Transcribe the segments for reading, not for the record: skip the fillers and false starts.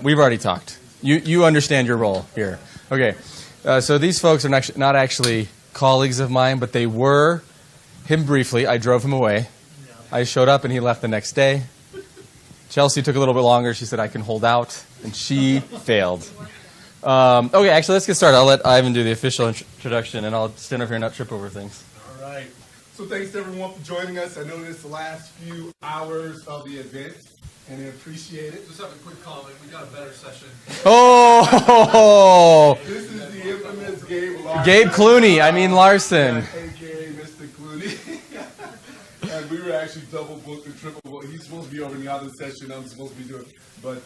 We've already talked. You understand your role here. Okay. So these folks are not actually colleagues of mine, but they were. Him briefly. I drove him away. I showed up and he left the next day. Chelsea took a little bit longer. She said I can hold out, and she failed. Okay, actually, let's get started. I'll let Ivan do the official introduction, and I'll stand over here and not trip over things. All right. So thanks to everyone for joining us. I know it's the last few hours of the event, and I appreciate it. Just have a quick comment. We got a better session. Oh! This is the infamous Gabe Larson. Gabe Clooney. I mean Larson. A.K.A. Mr. Clooney. And we were actually double booked and triple booked. He's supposed to be over in the other session. I'm supposed to be doing. But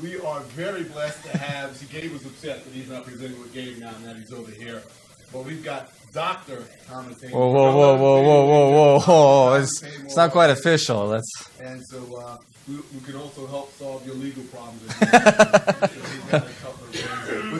we are very blessed to have. See, Gabe was upset that he's not presenting with Gabe now and that he's over here. But we've got Dr. Thomas Haymore. Whoa. It's not quite official. And so we can also help solve your legal problems. But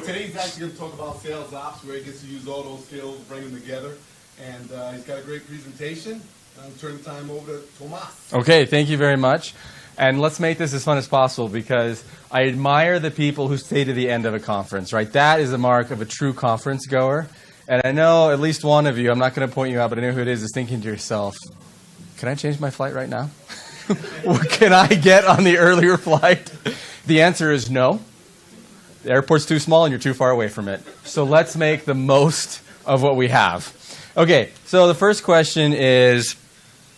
today he's actually going to talk about sales ops, where he gets to use all those skills, bring them together. And he's got a great presentation. I'll turn the time over to Tomas. Okay, thank you very much. And let's make this as fun as possible, because I admire the people who stay to the end of a conference, right? That is a mark of a true conference goer. And I know at least one of you, I'm not going to point you out, but I know who it is thinking to yourself, can I change my flight right now? Can I get on the earlier flight? The answer is no. The airport's too small and you're too far away from it. So let's make the most of what we have. Okay, so the first question is,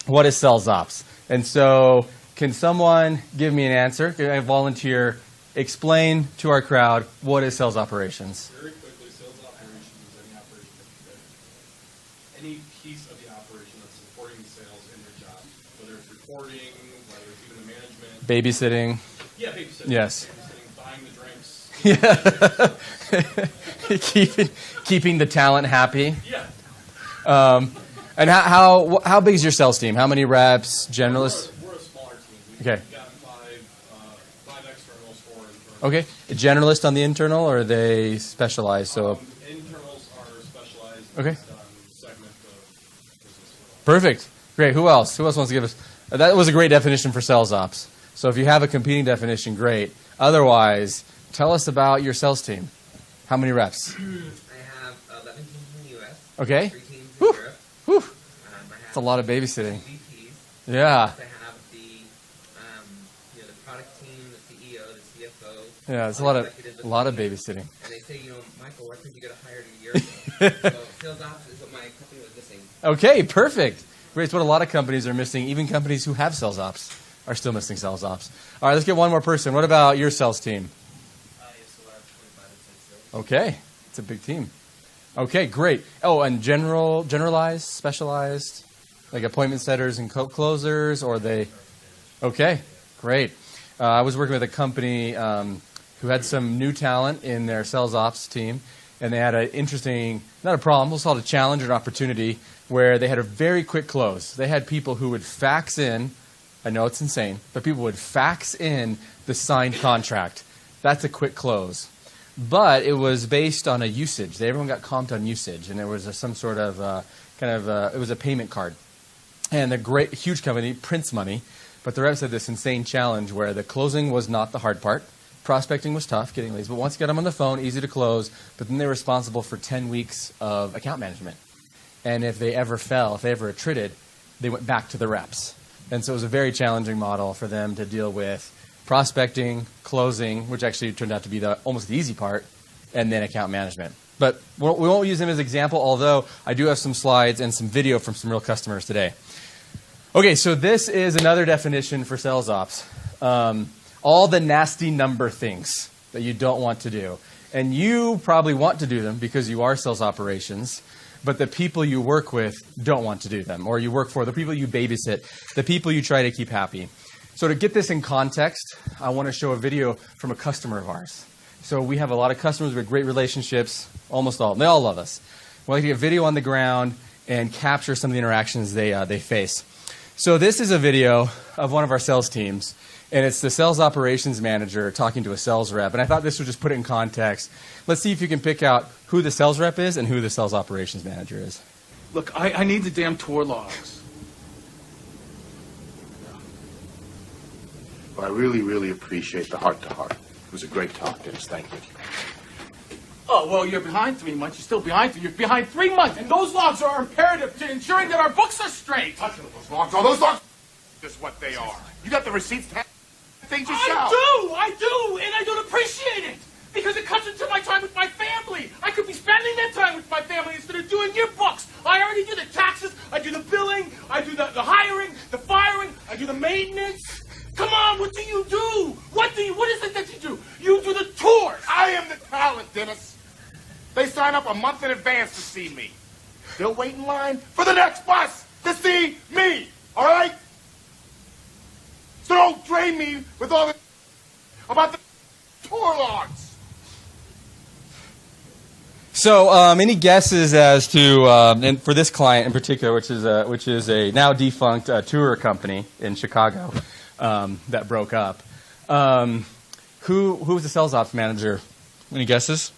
what is sales ops? And so can someone give me an answer? Can I volunteer? Explain to our crowd, what is sales operations? Very quickly, sales operations is any operation that you do. Any piece of the operation that's supporting sales in your job, whether it's reporting, whether it's even the management. Babysitting. Yeah, babysitting. Yes. Babysitting, buying the drinks. Yeah. keeping the talent happy. Yeah. And how big is your sales team? How many reps, generalists? We're a smaller team. We've Okay. got five externals, 4 internals. Okay. A generalist on the internal, or are they specialized? So. Internals are specialized Okay. based on segment of business. Perfect. Great. Who else? Who else wants to give us? That was a great definition for sales ops. So if you have a competing definition, great. Otherwise, tell us about your sales team. How many reps? I have 11 teams in the U.S. Okay. 3 teams in Whew. Europe. Whew. That's a lot of babysitting. VPs. Yeah. I have the product team, the CEO, the CFO. Yeah, it's a lot of babysitting. And they say, Michael, why couldn't you get hired a year ago? So sales ops is what my company was missing. Okay, perfect. Great. It's what a lot of companies are missing. Even companies who have sales ops are still missing sales ops. All right, let's get one more person. What about your sales team? Okay, it's a big team. Okay, great. Oh, and generalized, specialized, like appointment setters and closers, or they? Okay, great. I was working with a company who had some new talent in their sales ops team, and they had an interesting, not a problem, we'll call it a challenge or an opportunity, where they had a very quick close. They had people who would fax in, I know it's insane, but people would fax in the signed contract. That's a quick close. But it was based on a usage. Everyone got comped on usage, and there was some sort of it was a payment card. And the great, huge company prints money, but the reps had this insane challenge where the closing was not the hard part. Prospecting was tough, getting leads, but once you got them on the phone, easy to close, but then they were responsible for 10 weeks of account management. And if they ever attrited, they went back to the reps. And so it was a very challenging model for them to deal with prospecting, closing, which actually turned out to be almost the easy part, and then account management. But we won't use them as an example, although I do have some slides and some video from some real customers today. Okay, so this is another definition for sales ops. All the nasty number things that you don't want to do. And you probably want to do them because you are sales operations, but the people you work with don't want to do them, or you work for, the people you babysit, the people you try to keep happy. So to get this in context, I want to show a video from a customer of ours. So we have a lot of customers with great relationships, almost all. They all love us. We like to get video on the ground and capture some of the interactions they face. So this is a video of one of our sales teams, and it's the sales operations manager talking to a sales rep. And I thought this would just put it in context. Let's see if you can pick out who the sales rep is and who the sales operations manager is. Look, I need the damn tour logs. I really, really appreciate the heart-to-heart. It was a great talk, Dennis. Thank you. Oh, well, you're behind 3 months. You're still behind 3. You're behind 3 months. And those logs are imperative to ensuring that our books are straight. Touching those logs. All those logs is what they are. You got the receipts to have things yourself. I do, and I don't appreciate it. Because it cuts into my time with my family. I could be spending that time with my family instead of doing your books. I already do the taxes, I do the billing, I do the hiring, the firing, I do the maintenance. Come on, what do you do? What is it that you do? You do the tours. I am the talent, Dennis. They sign up a month in advance to see me. They'll wait in line for the next bus to see me, all right? So don't drain me with all the about the tour logs. So, any guesses as to, and for this client in particular, which is a now defunct tour company in Chicago that broke up, who was the sales ops manager? Any guesses?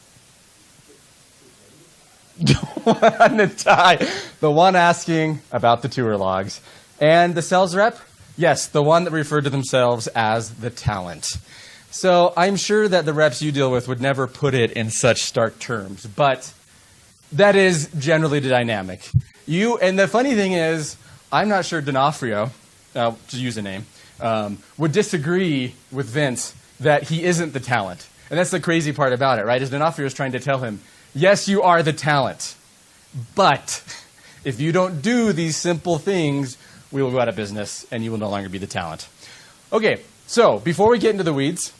The one asking about the tour logs, and the sales rep. Yes, the one that referred to themselves as the talent. So I'm sure that the reps you deal with would never put it in such stark terms, but that is generally the dynamic. And the funny thing is, I'm not sure D'Onofrio, to use a name, would disagree with Vince that he isn't the talent. And that's the crazy part about it, right? Is D'Onofrio is trying to tell him, yes, you are the talent, but if you don't do these simple things, we will go out of business and you will no longer be the talent. Okay, so before we get into the weeds,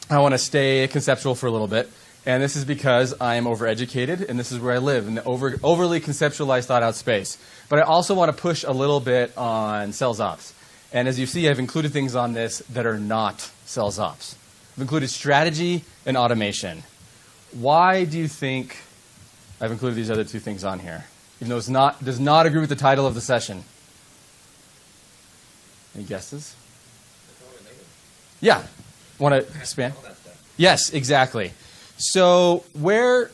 I want to stay conceptual for a little bit, and this is because I am overeducated, and this is where I live, in the overly conceptualized, thought-out space. But I also want to push a little bit on sales ops. And as you see, I've included things on this that are not sales ops. I've included strategy and automation. Why do you think I've included these other two things on here, even though it does not agree with the title of the session? Any guesses? Yeah. Want to expand? Yes, exactly. So where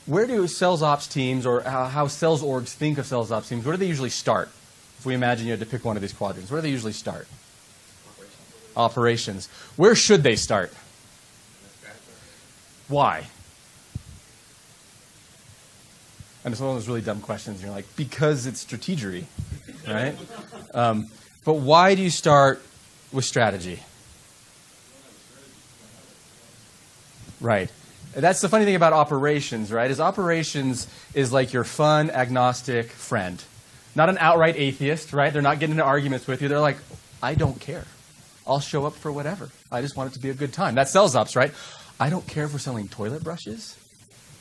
do sales ops teams, or how sales orgs think of sales ops teams, where do they usually start? If we imagine you had to pick one of these quadrants, where do they usually start? Operations. Where should they start? Why? And it's one of those really dumb questions. You're like, because it's strategery, right? But why do you start with strategy? Right. That's the funny thing about operations, right? Is operations is like your fun, agnostic friend. Not an outright atheist, right? They're not getting into arguments with you. They're like, I don't care. I'll show up for whatever. I just want it to be a good time. That's sales ops, right? I don't care if we're selling toilet brushes,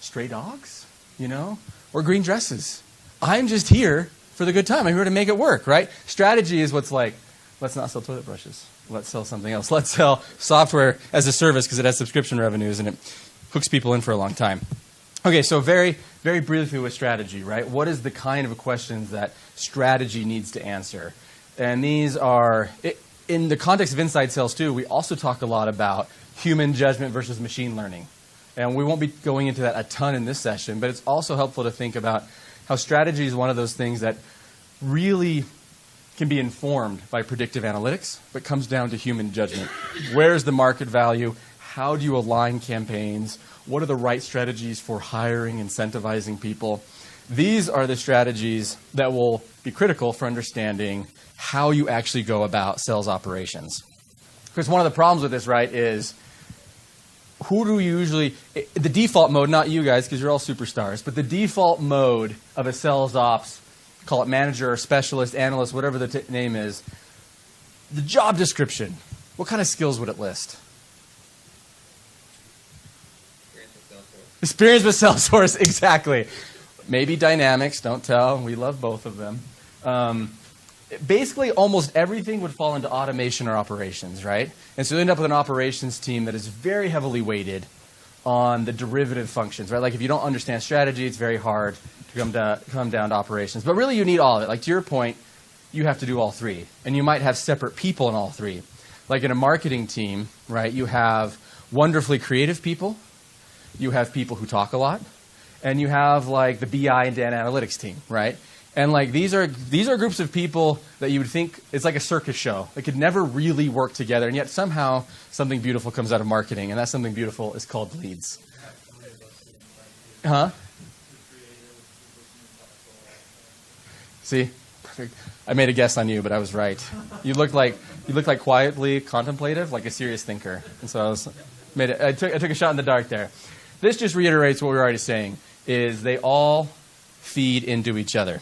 stray dogs, or green dresses. I'm just here for the good time. I'm here to make it work, right? Strategy is what's like, let's not sell toilet brushes. Let's sell something else. Let's sell software as a service because it has subscription revenues and it hooks people in for a long time. Okay, so very, very briefly with strategy, right? What is the kind of questions that strategy needs to answer? And these are, in the context of inside sales too, we also talk a lot about human judgment versus machine learning. And we won't be going into that a ton in this session, but it's also helpful to think about how strategy is one of those things that really can be informed by predictive analytics, but comes down to human judgment. Where's the market value? How do you align campaigns? What are the right strategies for hiring, incentivizing people? These are the strategies that will be critical for understanding how you actually go about sales operations. Because one of the problems with this, right, is who do you usually, the default mode, not you guys because you're all superstars, but the default mode of a sales ops, call it manager or specialist, analyst, whatever the name is, the job description, what kind of skills would it list? Experience with Salesforce, exactly. Maybe Dynamics, don't tell. We love both of them. Basically, almost everything would fall into automation or operations, right? And so you end up with an operations team that is very heavily weighted on the derivative functions, right? Like if you don't understand strategy, it's very hard to come down to operations. But really, you need all of it. Like to your point, you have to do all three. And you might have separate people in all three. Like in a marketing team, right, you have wonderfully creative people. You have people who talk a lot. And you have like the BI and data analytics team, right? And like these are groups of people that you would think it's like a circus show. They could never really work together, and yet somehow something beautiful comes out of marketing, and that something beautiful is called leads. Huh? See? Perfect. I made a guess on you, but I was right. You looked like quietly contemplative, like a serious thinker. And so I took a shot in the dark there. This just reiterates what we were already saying, is they all feed into each other.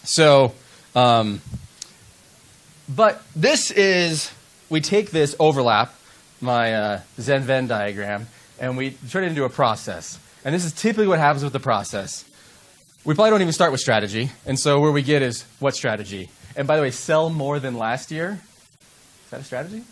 So, but this is, we take this overlap, my Zen Venn diagram, and we turn it into a process. And this is typically what happens with the process. We probably don't even start with strategy. And so where we get is, what strategy? And by the way, sell more than last year. Is that a strategy?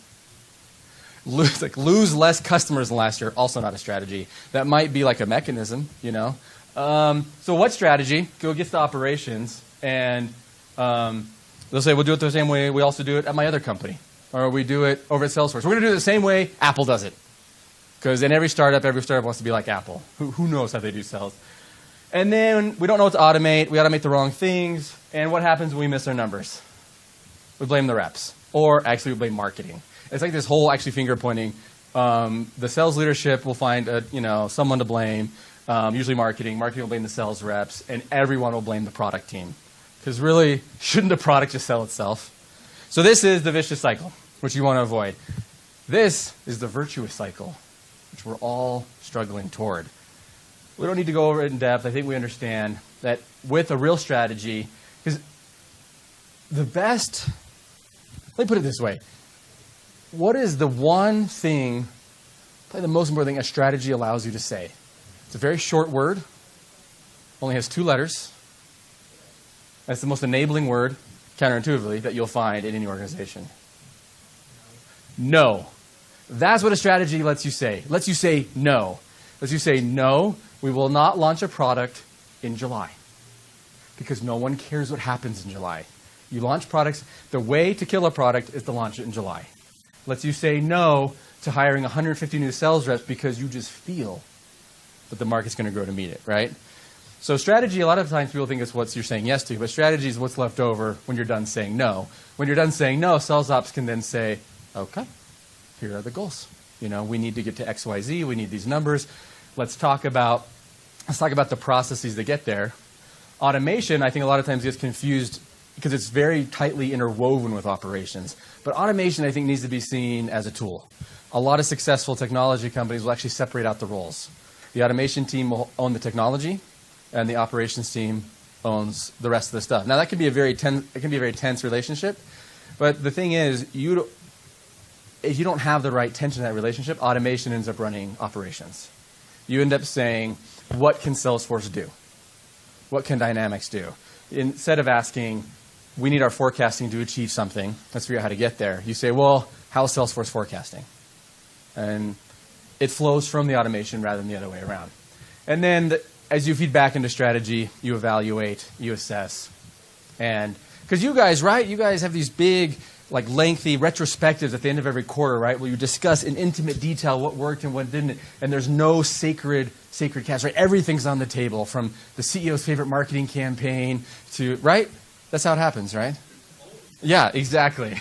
Lose less customers than last year, also not a strategy. That might be like a mechanism, you know. So what strategy? Go get the operations, and they'll say, we'll do it the same way we also do it at my other company. Or we do it over at Salesforce. We're going to do it the same way Apple does it. Because in every startup wants to be like Apple. Who knows how they do sales? And then we don't know what to automate. We automate the wrong things. And what happens when we miss our numbers? We blame the reps. Or actually we blame marketing. It's like this whole actually finger pointing. The sales leadership will find someone to blame, usually marketing. Marketing will blame the sales reps. And everyone will blame the product team. Because really, shouldn't the product just sell itself? So this is the vicious cycle, which you want to avoid. This is the virtuous cycle, which we're all struggling toward. We don't need to go over it in depth. I think we understand that with a real strategy, because the best, let me put it this way. What is the one thing, probably the most important thing a strategy allows you to say? It's a very short word, only has 2 letters. That's the most enabling word, counterintuitively, that you'll find in any organization. No. That's what a strategy lets you say. Lets you say no. Lets you say no. We will not launch a product in July because no one cares what happens in July. You launch products. The way to kill a product is to launch it in July. Lets you say no to hiring 150 new sales reps because you just feel that the market's going to grow to meet it, right? So strategy, a lot of times people think it's what you're saying yes to, but strategy is what's left over when you're done saying no. When you're done saying no, sales ops can then say, okay, here are the goals. We need to get to X, Y, Z. We need these numbers. Let's talk about the processes that get there. Automation, I think a lot of times gets confused because it's very tightly interwoven with operations. But automation, I think, needs to be seen as a tool. A lot of successful technology companies will actually separate out the roles. The automation team will own the technology, and the operations team owns the rest of the stuff. Now, that can be a very tense relationship. But the thing is, if you don't have the right tension in that relationship, automation ends up running operations. You end up saying, what can Salesforce do? What can Dynamics do? Instead of asking, we need our forecasting to achieve something, let's figure out how to get there. You say, well, how's Salesforce forecasting? And it flows from the automation rather than the other way around. And then as you feed back into strategy, you evaluate, you assess. And because you guys, right, you guys have these big, like lengthy retrospectives at the end of every quarter, right, where you discuss in intimate detail what worked and what didn't, and there's no sacred cats, right? Everything's on the table, from the CEO's favorite marketing campaign to, right? That's how it happens, right? Yeah, exactly.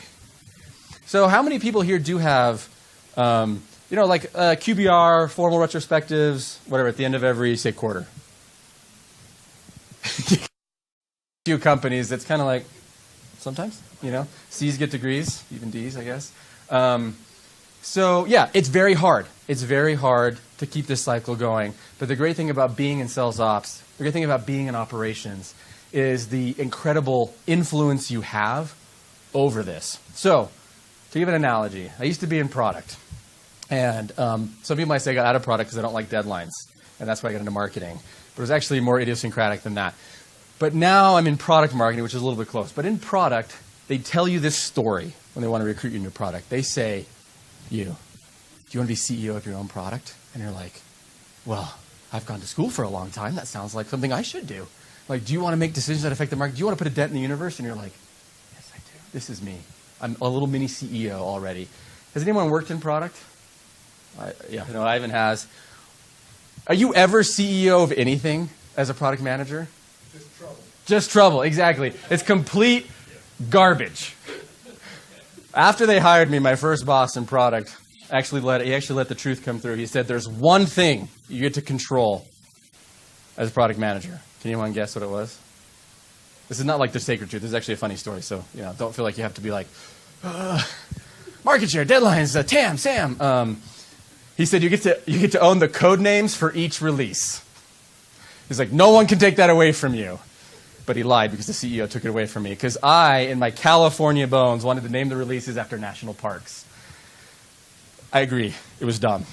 So how many people here do have, QBR, formal retrospectives, whatever, at the end of every, say, quarter? Few companies, that's kind of like, sometimes, C's get degrees, even D's, I guess. So yeah, it's very hard. It's very hard to keep this cycle going. But the great thing about being in sales ops, the great thing about being in operations, is the incredible influence you have over this. So, to give an analogy, I used to be in product. And some people might say I got out of product because I don't like deadlines. And that's why I got into marketing. But it was actually more idiosyncratic than that. But now I'm in product marketing, which is a little bit close. But in product, they tell you this story when they want to recruit you into product. They say, do you want to be CEO of your own product? And you're like, well, I've gone to school for a long time. That sounds like something I should do. Like, do you want to make decisions that affect the market? Do you want to put a dent in the universe? And you're like, yes, I do. This is me. I'm a little mini CEO already. Has anyone worked in product? Ivan has. Are you ever CEO of anything as a product manager? Just trouble. Just trouble, exactly. It's complete garbage. After they hired me, my first boss in product he actually let the truth come through. He said, there's one thing you get to control as a product manager. Can anyone guess what it was? This is not like the sacred truth. This is actually a funny story, so don't feel like you have to be like, market share, deadlines, TAM, SAM. He said you get to own the code names for each release. He's like, no one can take that away from you. But he lied because the CEO took it away from me. Because I, in my California bones, wanted to name the releases after national parks. I agree. It was dumb.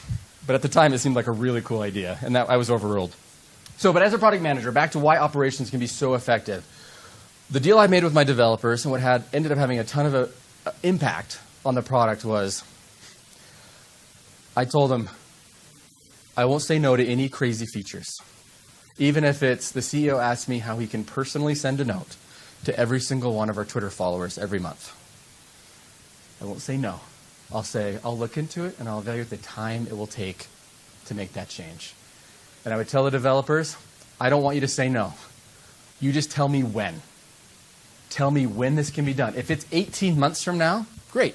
But at the time, it seemed like a really cool idea. And I was overruled. But as a product manager, back to why operations can be so effective. The deal I made with my developers and what ended up having a ton of impact on the product was I told them, I won't say no to any crazy features. Even if it's the CEO asks me how he can personally send a note to every single one of our Twitter followers every month. I won't say no. I'll say, I'll look into it and I'll evaluate the time it will take to make that change. And I would tell the developers, I don't want you to say no. You just tell me when. Tell me when this can be done. If it's 18 months from now, great.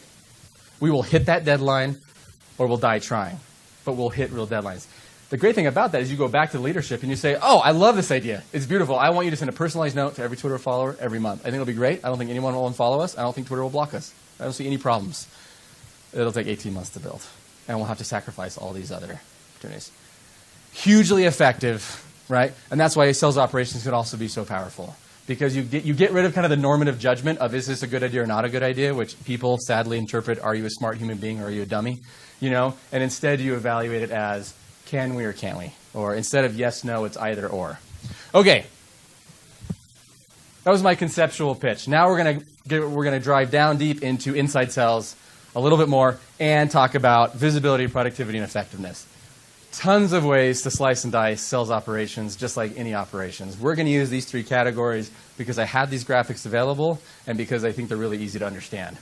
We will hit that deadline or we'll die trying. But we'll hit real deadlines. The great thing about that is you go back to leadership and you say, oh, I love this idea. It's beautiful. I want you to send a personalized note to every Twitter follower every month. I think it'll be great. I don't think anyone will unfollow us. I don't think Twitter will block us. I don't see any problems. It'll take 18 months to build. And we'll have to sacrifice all these other opportunities. Hugely effective, right? And that's why sales operations can also be so powerful. Because you get rid of kind of the normative judgment of is this a good idea or not a good idea, which people sadly interpret, are you a smart human being or are you a dummy? And instead you evaluate it as, can we or can't we? Or instead of yes, no, it's either or. Okay. That was my conceptual pitch. Now we're gonna drive down deep into inside sales a little bit more and talk about visibility, productivity, and effectiveness. Tons of ways to slice and dice sales operations, just like any operations. We're going to use these three categories because I had these graphics available and because I think they're really easy to understand.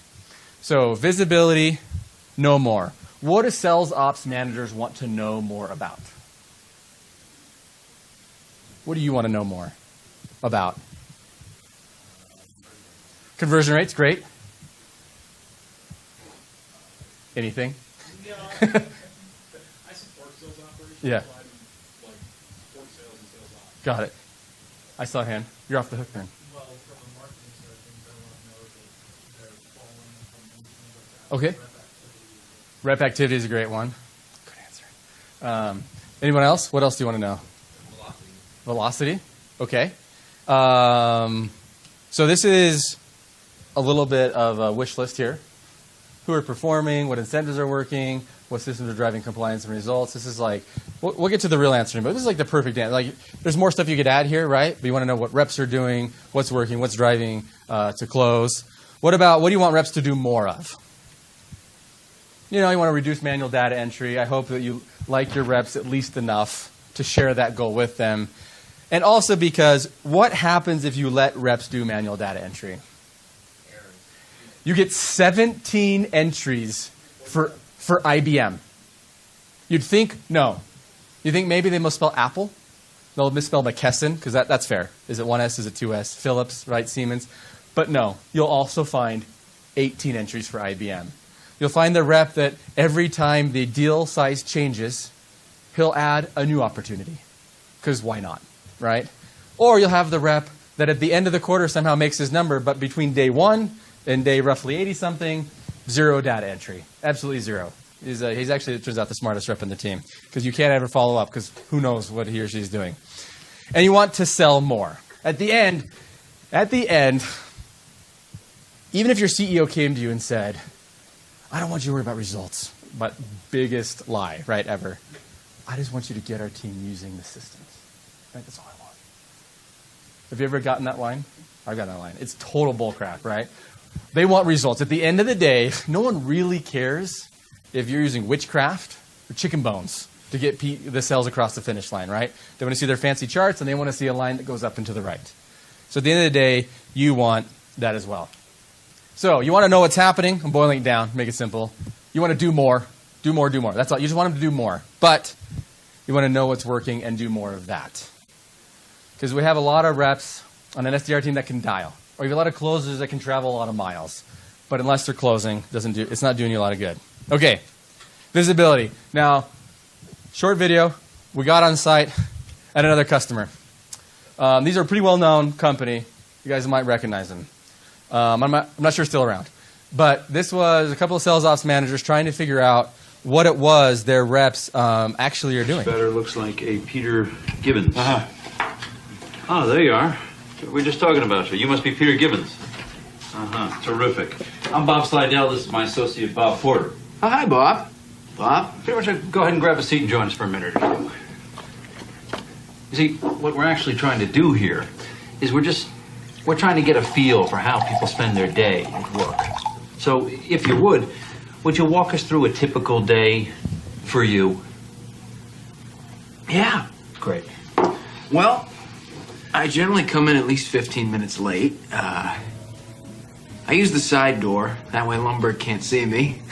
So visibility, know more. What do sales ops managers want to know more about? What do you want to know more about? Conversion rates, great. Anything? No, I support sales operations. Yeah. So I'm support sales and sales ops. Got it. I saw a hand. You're off the hook then. Well, from a marketing side of things, I want to know that they're following from things like that. Okay. Rep activity is a great one. Good answer. Anyone else? What else do you want to know? Velocity. Okay. So this is a little bit of a wish list here. Who are performing, what incentives are working, what systems are driving compliance and results. This is like, we'll get to the real answer, but this is like the perfect answer. Like, there's more stuff you could add here, right? But you want to know what reps are doing, what's working, what's driving to close. What do you want reps to do more of? You want to reduce manual data entry. I hope that you like your reps at least enough to share that goal with them. And also because what happens if you let reps do manual data entry? You get 17 entries for IBM. You'd think, no. You think maybe they misspell Apple? They'll misspell McKesson, because that's fair. Is it one S, is it two S? Philips, right, Siemens. But no, you'll also find 18 entries for IBM. You'll find the rep that every time the deal size changes, he'll add a new opportunity. Because why not, right? Or you'll have the rep that at the end of the quarter somehow makes his number, but between day 1 and day roughly 80-something, 0 data entry. Absolutely 0. He's actually, it turns out, the smartest rep in the team. Because you can't ever follow up, because who knows what he or she's doing. And you want to sell more. At the end, even if your CEO came to you and said, I don't want you to worry about results, but biggest lie, right, ever. I just want you to get our team using the systems. Right? That's all I want. Have you ever gotten that line? I've gotten that line. It's total bullcrap, right? They want results. At the end of the day, no one really cares if you're using witchcraft or chicken bones to get the sales across the finish line, right? They want to see their fancy charts, and they want to see a line that goes up and to the right. So at the end of the day, you want that as well. So you want to know what's happening. I'm boiling it down, make it simple. You want to do more, do more, do more. That's all. You just want them to do more. But you want to know what's working and do more of that. Because we have a lot of reps on an SDR team that can dial. Or you have a lot of closers that can travel a lot of miles. But unless they're closing, it's not doing you a lot of good. Okay, visibility. Now, short video. We got on site at another customer. These are a pretty well-known company. You guys might recognize them. I'm not sure still around. But this was a couple of sales ops managers trying to figure out what it was their reps actually are doing. Better looks like a Peter Gibbons. Oh, there you are. We were just talking about you. You must be Peter Gibbons. Terrific. I'm Bob Slidell. This is my associate, Bob Porter. Oh, hi, Bob. Bob? Pretty much, go ahead and grab a seat and join us for a minute or two. You see, what we're actually trying to do here is we're trying to get a feel for how people spend their day at work. So, if you would you walk us through a typical day for you? Yeah. Great. Well, I generally come in at least 15 minutes late. I use the side door. That way Lumberg can't see me.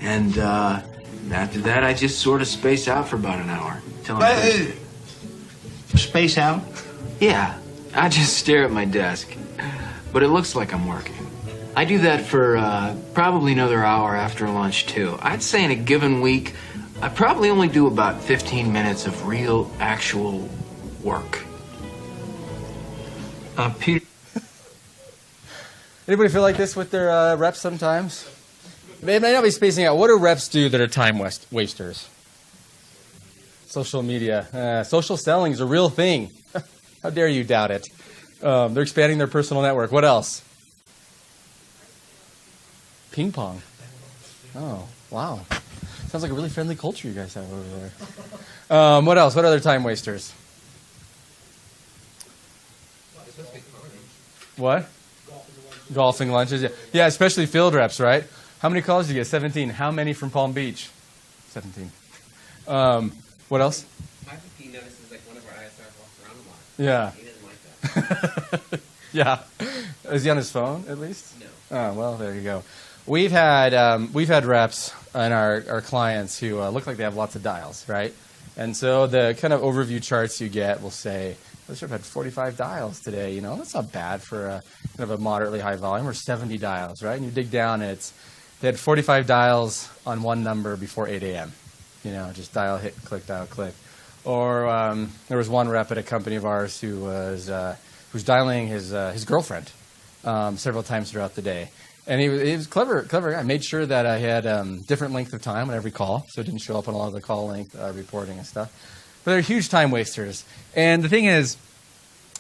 And after that, I just sort of space out for about an hour. Till I'm Space out? Yeah, I just stare at my desk. But it looks like I'm working. I do that for probably another hour after lunch, too. I'd say in a given week, I probably only do about 15 minutes of real, actual work. Peter. Anybody feel like this with their reps sometimes? They may not be spacing out. What do reps do that are time wasters? Social media. Social selling is a real thing. How dare you doubt it? They're expanding their personal network. What else? Ping pong. Oh, wow. Sounds like a really friendly culture you guys have over there. What else? What other time wasters? What? Golfing lunches. Yeah, especially field reps, right? How many calls did you get? 17. How many from Palm Beach? 17. What else? My VP notices like one of our ISRs walks around a lot. Yeah. He doesn't like that. Yeah. Is he on his phone at least? No. Oh, well, there you go. We've had reps and our clients who look like they have lots of dials, right? And so the kind of overview charts you get will say, this rep had 45 dials today. You know, that's not bad for a kind of a moderately high volume, or 70 dials, right? And you dig down, and they had 45 dials on one number before 8 a.m. You know, just dial, hit, click, dial, click. Or there was one rep at a company of ours who was dialing his girlfriend several times throughout the day. And he was clever guy. Made sure that I had different length of time on every call, so it didn't show up on a lot of the call length reporting and stuff. But they're huge time wasters. And the thing is,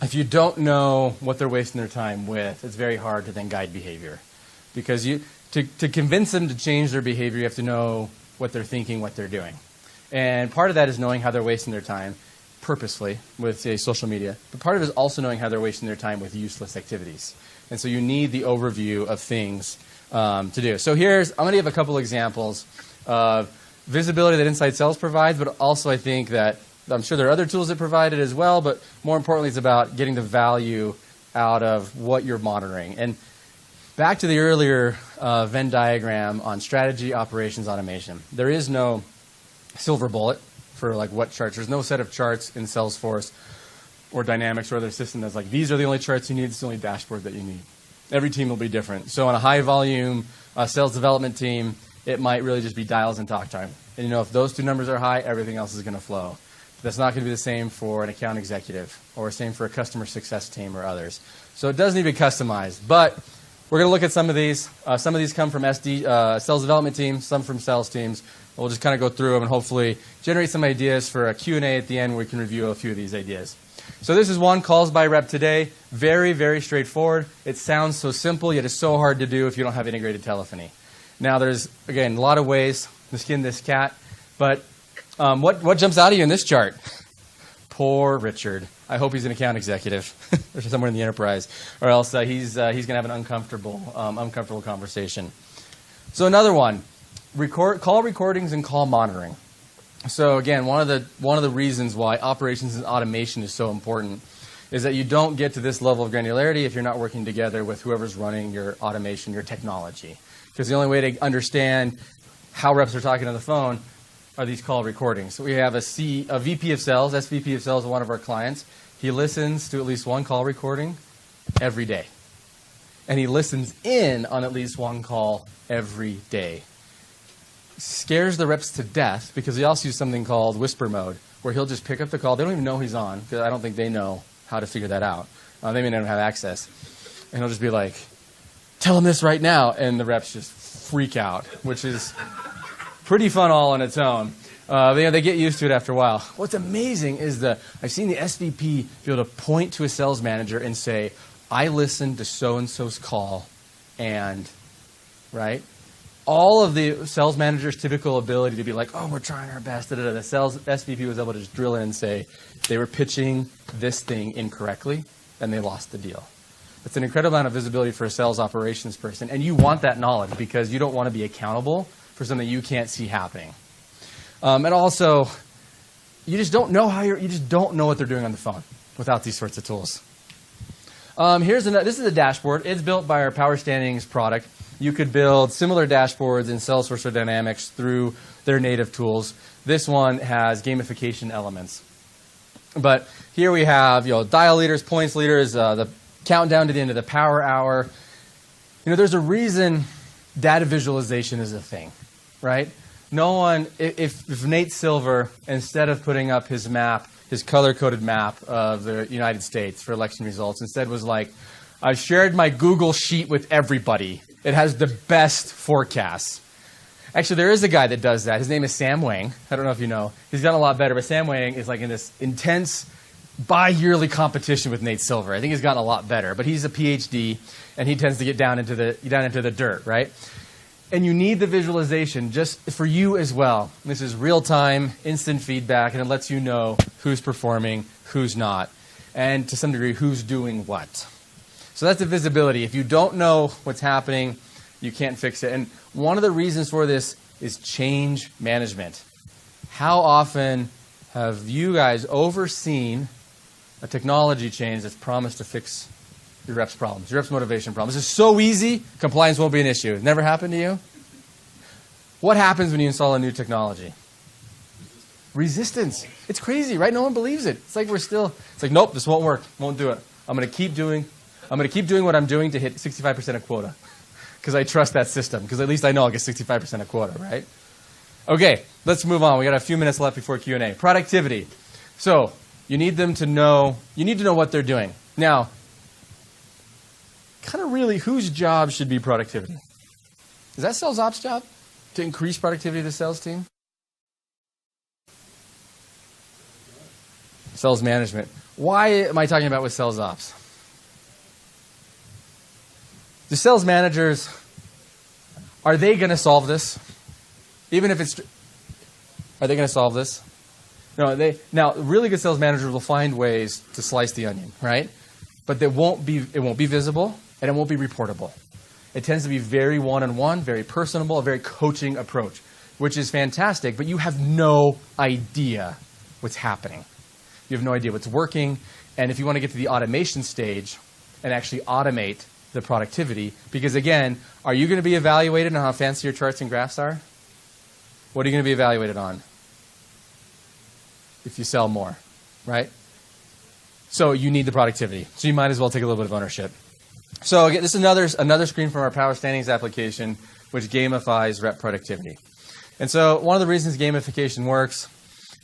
if you don't know what they're wasting their time with, it's very hard to then guide behavior. Because to convince them to change their behavior, you have to know what they're thinking, what they're doing. And part of that is knowing how they're wasting their time purposefully with, say, social media. But part of it is also knowing how they're wasting their time with useless activities. And so you need the overview of things to do. So I'm going to give a couple examples of visibility that Inside Sales provides, but also I think that I'm sure there are other tools that provide it as well, but more importantly, it's about getting the value out of what you're monitoring. And back to the earlier Venn diagram on strategy, operations, automation. There is no silver bullet for like what charts. There's no set of charts in Salesforce or Dynamics or other system that's like, these are the only charts you need, this is the only dashboard that you need. Every team will be different. So on a high volume sales development team, it might really just be dials and talk time. And you know, if those two numbers are high, everything else is going to flow. That's not going to be the same for an account executive or same for a customer success team or others. So it does need to be customized. But we're going to look at some of these. Some of these come from sales development teams, some from sales teams. We'll just kind of go through them and hopefully generate some ideas for a Q&A at the end where we can review a few of these ideas. So this is one, calls by rep today. Very, very straightforward. It sounds so simple, yet it's so hard to do if you don't have integrated telephony. Now there's, again, a lot of ways to skin this cat, but what jumps out at you in this chart? Poor Richard. I hope he's an account executive or somewhere in the enterprise, or else he's going to have an uncomfortable conversation. So another one, call recordings and call monitoring. So again, one of the reasons why operations and automation is so important is that you don't get to this level of granularity if you're not working together with whoever's running your automation, your technology. Because the only way to understand how reps are talking on the phone are these call recordings. So we have a VP of sales, SVP of sales, one of our clients. He listens to at least one call recording every day. And he listens in on at least one call every day. Scares the reps to death because he also uses something called whisper mode, where he'll just pick up the call. They don't even know he's on, because I don't think they know how to figure that out. They may not have access. And he'll just be like, tell him this right now. And the reps just freak out, which is pretty fun all on its own. They get used to it after a while. What's amazing is I've seen the SVP be able to point to a sales manager and say, I listened to so-and-so's call, and, right? All of the sales manager's typical ability to be like, oh, we're trying our best. The sales SVP was able to just drill in and say they were pitching this thing incorrectly, and they lost the deal. It's an incredible amount of visibility for a sales operations person, and you want that knowledge because you don't want to be accountable for something you can't see happening. And also, you just don't know what they're doing on the phone without these sorts of tools. This is a dashboard. It's built by our Power Standings product. You could build similar dashboards in Salesforce or Dynamics through their native tools. This one has gamification elements. But here we have dial leaders, points leaders, the countdown to the end of the power hour. There's a reason data visualization is a thing, right? No one, if Nate Silver, instead of putting up his map, his color-coded map of the United States for election results, instead was like, I've shared my Google Sheet with everybody. It has the best forecasts. Actually, there is a guy that does that. His name is Sam Wang. I don't know if you know. He's done a lot better, but Sam Wang is like in this intense bi-yearly competition with Nate Silver. I think he's gotten a lot better, but he's a PhD, and he tends to get down into the dirt, right? And you need the visualization just for you as well. This is real-time, instant feedback, and it lets you know who's performing, who's not, and to some degree, who's doing what. So that's the visibility. If you don't know what's happening, you can't fix it. And one of the reasons for this is change management. How often have you guys overseen a technology change that's promised to fix your reps' problems, your reps' motivation problems? This is so easy, compliance won't be an issue. It never happened to you? What happens when you install a new technology? Resistance. It's crazy, right? No one believes it. It's like nope, this won't work. Won't do it. I'm going to keep doing what I'm doing to hit 65% of quota because I trust that system, because at least I know I'll get 65% of quota, right? Okay, let's move on. We got a few minutes left before Q&A. Productivity. So you need to know what they're doing. Now, kind of really, whose job should be productivity? Is that sales ops job to increase productivity of the sales team? Sales management. Why am I talking about with sales ops? The sales managers, are they going to solve this? Are they going to solve this? No, now, really good sales managers will find ways to slice the onion, right? But it won't be visible, and it won't be reportable. It tends to be very one-on-one, very personable, a very coaching approach, which is fantastic, but you have no idea what's happening. You have no idea what's working, and if you want to get to the automation stage and actually automate the productivity, because again, are you going to be evaluated on how fancy your charts and graphs are? What are you going to be evaluated on? If you sell more, right? So you need the productivity. So you might as well take a little bit of ownership. So again, this is another screen from our Power Standings application, which gamifies rep productivity. And so one of the reasons gamification works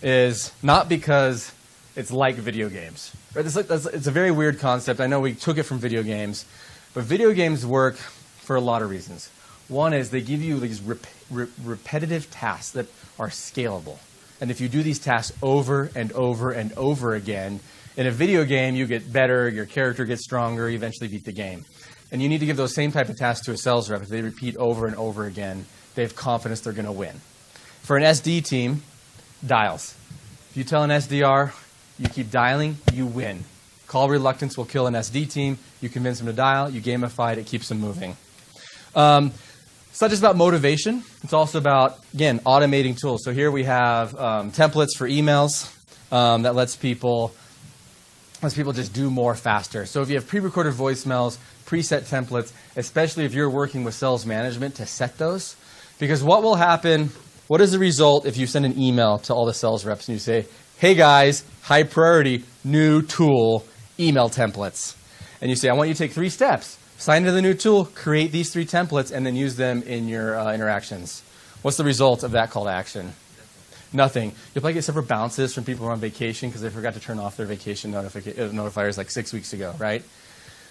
is not because it's like video games. Right? It's a very weird concept. I know we took it from video games, but video games work for a lot of reasons. One is they give you these repetitive tasks that are scalable. And if you do these tasks over and over and over again, in a video game, you get better, your character gets stronger, you eventually beat the game. And you need to give those same type of tasks to a sales rep. If they repeat over and over again, they have confidence they're going to win. For an SD team, dials. If you tell an SDR, you keep dialing, you win. Call reluctance will kill an SD team. You convince them to dial, you gamify it, it keeps them moving. It's not just about motivation. It's also about, again, automating tools. So here we have templates for emails that lets people just do more faster. So if you have pre-recorded voicemails, preset templates, especially if you're working with sales management to set those, because what will happen what is the result if you send an email to all the sales reps and you say, hey guys, high priority, new tool, email templates. And you say, I want you to take 3 steps. Sign into the new tool, create these 3 templates, and then use them in your interactions. What's the result of that call to action? Nothing. You'll probably get several bounces from people who are on vacation because they forgot to turn off their vacation notifiers like 6 weeks ago, right?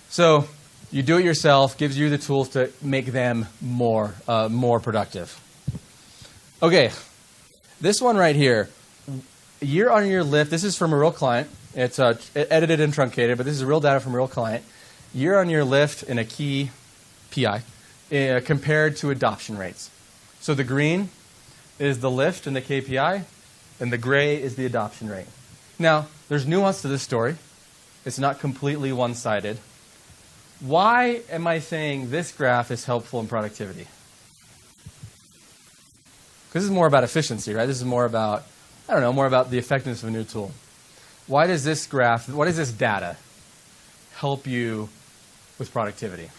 So you do it yourself, gives you the tools to make them more productive. Okay, this one right here, year-on-year lift. This is from a real client. It's edited and truncated, but this is real data from a real client. Year-on-year lift in a key PI compared to adoption rates. So the green is the lift in the KPI, and the gray is the adoption rate. Now, there's nuance to this story. It's not completely one-sided. Why am I saying this graph is helpful in productivity? Because this is more about efficiency, right? This is more about, more about the effectiveness of a new tool. Why does this graph, what does this data help you with productivity?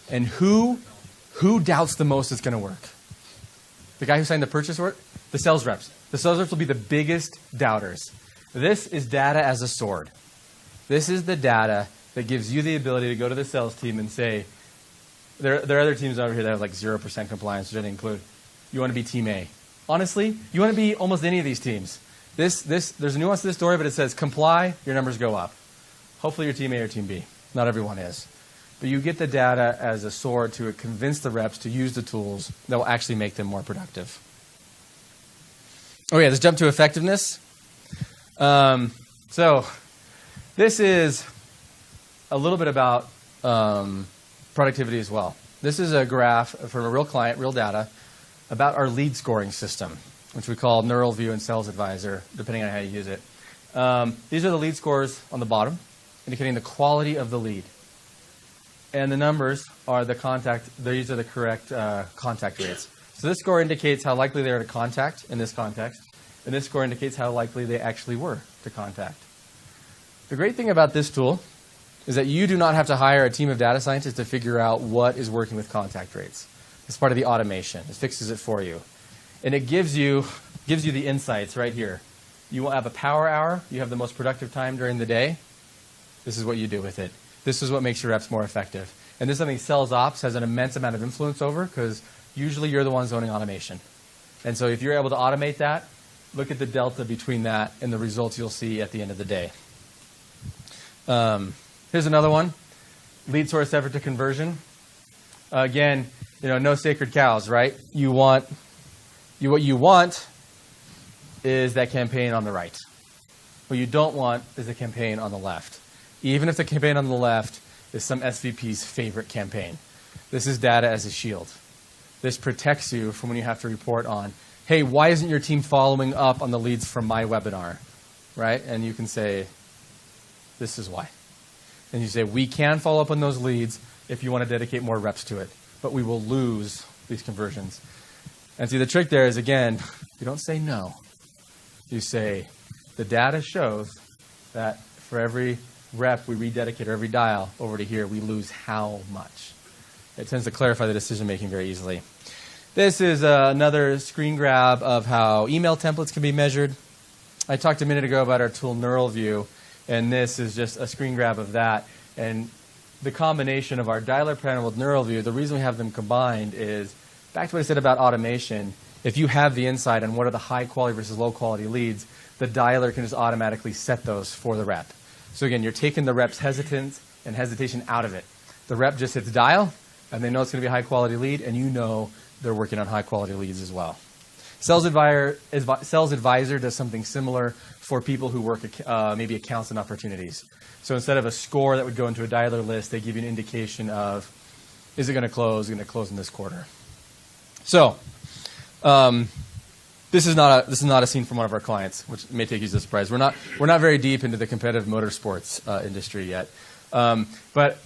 And who doubts the most it's going to work? The guy who signed the purchase order? The sales reps. The sales reps will be the biggest doubters. This is data as a sword. This is the data that gives you the ability to go to the sales team and say, there are other teams over here that have like 0% compliance, which I didn't include. You want to be team A. Honestly, you want to be almost any of these teams. There's a nuance to this story, but it says comply, your numbers go up. Hopefully you're team A or team B. Not everyone is. But you get the data as a sword to convince the reps to use the tools that will actually make them more productive. Okay, let's jump to effectiveness. So this is a little bit about productivity as well. This is a graph from a real client, real data, about our lead scoring system, which we call Neural View and Sales Advisor, depending on how you use it. These are the lead scores on the bottom, indicating the quality of the lead. And the numbers are the these are the correct contact rates. So this score indicates how likely they are to contact in this context, and this score indicates how likely they actually were to contact. The great thing about this tool is that you do not have to hire a team of data scientists to figure out what is working with contact rates. It's part of the automation. It fixes it for you. And it gives you the insights right here. You will have a power hour. You have the most productive time during the day. This is what you do with it. This is what makes your reps more effective. And this is something sales ops has an immense amount of influence over because usually you're the ones owning automation. And so if you're able to automate that, look at the delta between that and the results you'll see at the end of the day. Here's another one. Lead source effort to conversion. Again, no sacred cows, right? What you want is that campaign on the right. What you don't want is the campaign on the left. Even if the campaign on the left is some SVP's favorite campaign. This is data as a shield. This protects you from when you have to report on, hey, why isn't your team following up on the leads from my webinar, right? And you can say, this is why. And you say, we can follow up on those leads if you want to dedicate more reps to it, but we will lose these conversions. And see, the trick there is, again, you don't say no. You say, the data shows that for every rep we rededicate or every dial over to here, we lose how much. It tends to clarify the decision-making very easily. This is another screen grab of how email templates can be measured. I talked a minute ago about our tool Neural View, and this is just a screen grab of that. And the combination of our dialer panel with Neural View, the reason we have them combined is, back to what I said about automation, if you have the insight on what are the high quality versus low quality leads, the dialer can just automatically set those for the rep. So again, you're taking the rep's hesitance and hesitation out of it. The rep just hits dial, and they know it's going to be a high quality lead, and you know they're working on high quality leads as well. Sales Advisor does something similar for people who work maybe accounts and opportunities. So instead of a score that would go into a dialer list, they give you an indication of, is it going to close? Is it going to close in this quarter? So this is not a scene from one of our clients, which may take you as a surprise. We're not very deep into the competitive motorsports industry yet, but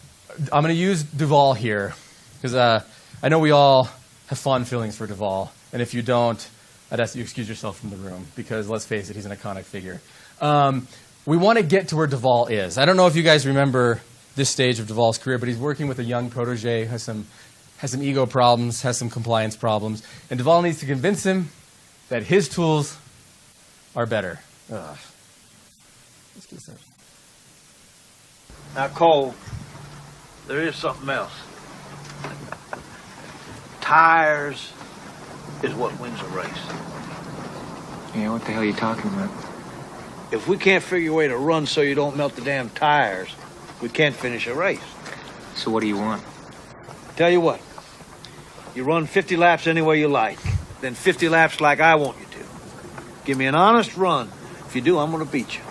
I'm going to use Duval here because I know we all have fond feelings for Duval, and if you don't, I'd ask you to excuse yourself from the room because let's face it, he's an iconic figure. We want to get to where Duval is. I don't know if you guys remember this stage of Duval's career, but he's working with a young protege, has has some ego problems, has some compliance problems, and Duvall needs to convince him that his tools are better. Ugh. Let's get started. Now, Cole, there is something else. Tires is what wins a race. Yeah, what the hell are you talking about? If we can't figure a way to run so you don't melt the damn tires, we can't finish a race. So what do you want? Tell you what, you run 50 laps any way you like, then 50 laps like I want you to. Give me an honest run. If you do, I'm going to beat you.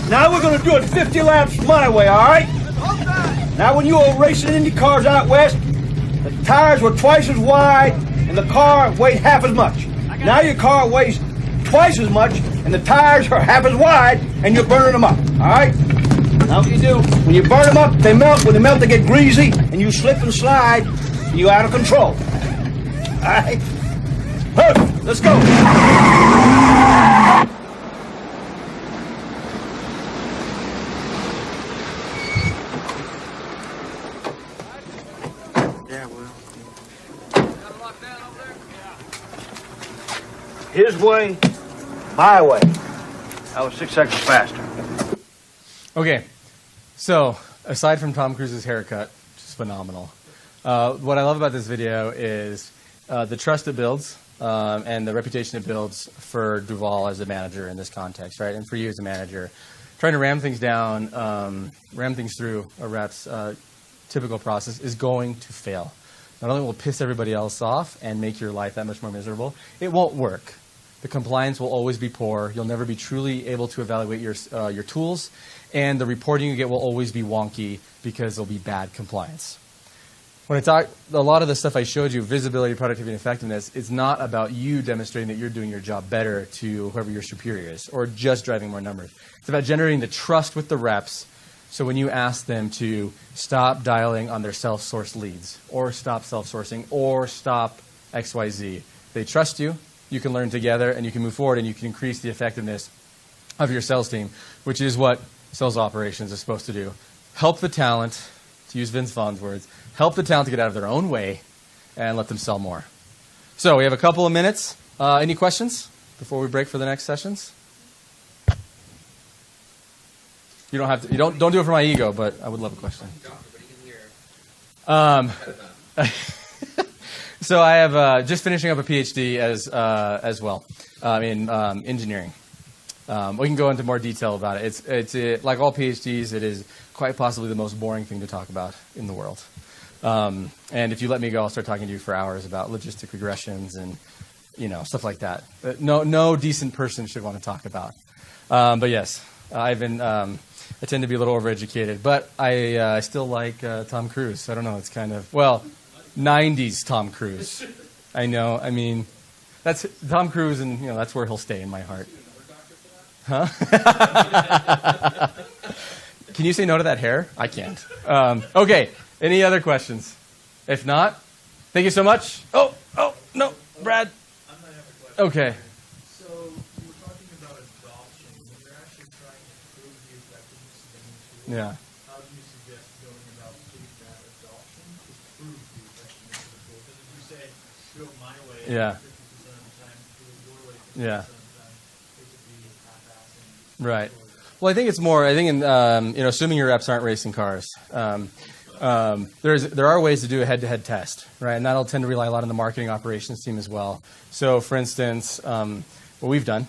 Now we're going to do it 50 laps my way, all right? Now when you were racing Indy cars out west, the tires were twice as wide and the car weighed half as much. Now your car weighs twice as much and the tires are half as wide and you're burning them up, all right? Now what you do, when you burn them up, they melt. When they melt, they get greasy and you slip and slide and you're out of control. All right? Hurtt, let's go. His way, my way. I was 6 seconds faster. Okay, so aside from Tom Cruise's haircut, which is phenomenal, what I love about this video is the trust it builds and the reputation it builds for Duvall as a manager in this context, right? And for you as a manager, trying to ram things down, ram things through a rep's typical process is going to fail. Not only will it piss everybody else off and make your life that much more miserable, it won't work. The compliance will always be poor. You'll never be truly able to evaluate your tools, and the reporting you get will always be wonky because there'll be bad compliance. When I talk, a lot of the stuff I showed you, visibility, productivity, and effectiveness, is not about you demonstrating that you're doing your job better to whoever your superior is, or just driving more numbers. It's about generating the trust with the reps. So when you ask them to stop dialing on their self-sourced leads, or stop self-sourcing, or stop XYZ, they trust you, you can learn together, and you can move forward, and you can increase the effectiveness of your sales team, which is what sales operations is supposed to do. Help the talent, to use Vince Vaughn's words, help the talent to get out of their own way and let them sell more. So we have a couple of minutes. Any questions before we break for the next sessions? You don't have to. You don't do it for my ego, but I would love a question. So I have just finishing up a PhD as well in engineering. We can go into more detail about it. It's like all PhDs, it is quite possibly the most boring thing to talk about in the world. And if you let me go, I'll start talking to you for hours about logistic regressions and stuff like that. No decent person should want to talk about. But yes, I tend to be a little overeducated, but I still like Tom Cruise. I don't know. It's kind of 90s Tom Cruise. I know. I mean, that's Tom Cruise, and that's where he'll stay in my heart. Huh? Can you say no to that hair? I can't. Okay. Any other questions? If not, thank you so much. Oh, no, Brad. Okay. So you were talking about adoption. When you're actually trying to improve the effectiveness of any tool, Yeah. how do you suggest going about doing that adoption to prove the effectiveness of the tool? Because if you say, do it my way, Yeah. 50% of the time, do it your way, 50% Yeah. of the time, it could be half-assing. Right. Well, I think it's more. I think in assuming your reps aren't racing cars, there are ways to do a head-to-head test, right? And that'll tend to rely a lot on the marketing operations team as well. So, for instance, what we've done,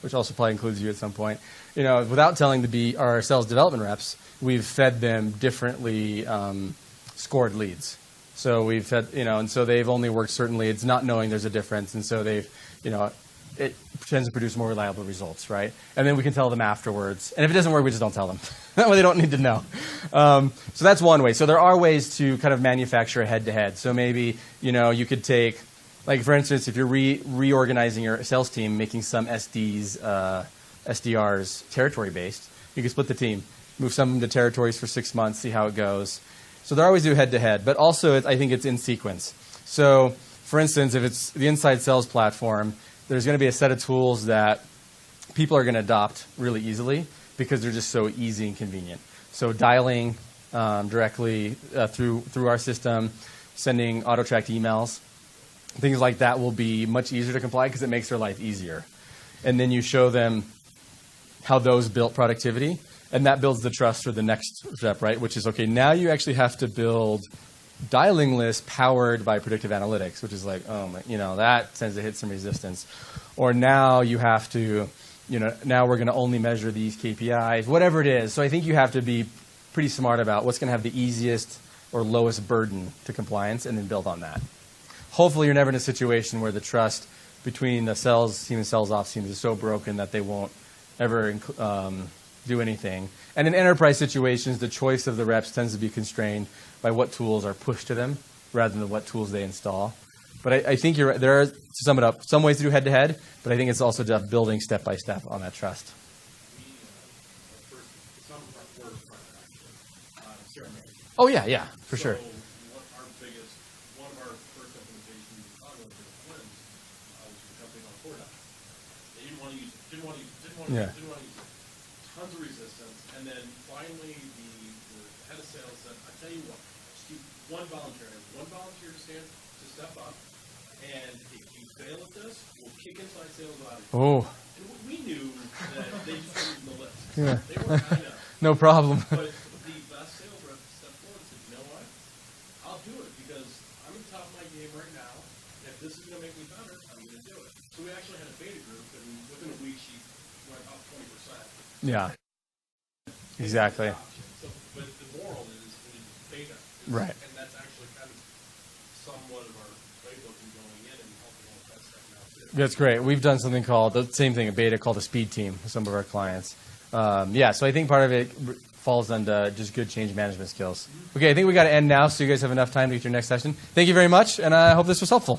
which also probably includes you at some point, without telling our sales development reps, we've fed them differently scored leads. So we've fed, and so they've only worked certain leads, not knowing there's a difference, and so they've, it tends to produce more reliable results, right? And then we can tell them afterwards. And if it doesn't work, we just don't tell them. That way they don't need to know. So that's one way. So there are ways to kind of manufacture a head-to-head. So maybe, you could take, like for instance, if you're reorganizing your sales team, making some SDRs territory-based, you can split the team, move some of them to territories for 6 months, see how it goes. So they're always do head-to-head, but also I think it's in sequence. So, for instance, if it's the inside sales platform, there's going to be a set of tools that people are going to adopt really easily because they're just so easy and convenient. So dialing directly through our system, sending auto-tracked emails, things like that will be much easier to comply because it makes their life easier. And then you show them how those built productivity, and that builds the trust for the next step, right? Which is, okay, now you actually have to build dialing lists powered by predictive analytics, which is like, oh my, that tends to hit some resistance. Or now you have to, now we're going to only measure these KPIs, whatever it is. So I think you have to be pretty smart about what's going to have the easiest or lowest burden to compliance and then build on that. Hopefully you're never in a situation where the trust between the sales team and sales ops teams is so broken that they won't ever do anything. And in enterprise situations, the choice of the reps tends to be constrained by what tools are pushed to them rather than what tools they install. But I think you're right. There are, to sum it up, some ways to do head-to-head, but I think it's also just building step-by-step on that trust. Oh, yeah, for sure. One of our first implementations in Chicago for the twins was a company called Hurtt. They didn't want to use it. Didn't want to use it. Tons of resistance. And then finally the head of sales said, I tell you what, just keep one volunteer to step up. And if you fail at this, we'll kick inside sales out of you. Oh. And we knew that they just weren't in the list. Yeah. They were kind of. No problem. But the best sales rep stepped forward and said, you know what? I'll do it because I'm at the top of my game right now. If this is going to make me better, I'm going to do it. So we actually had a beta group, and within a week, she went up 20%. Yeah. Exactly. So, but the moral is beta. Right. And that's actually kind of somewhat of our playbook in going in and helping all that stuff now, too. That's great. We've done something called, the same thing, a beta called a speed team with some of our clients. So I think part of it falls under just good change management skills. Okay, I think we got to end now so you guys have enough time to get your next session. Thank you very much, and I hope this was helpful.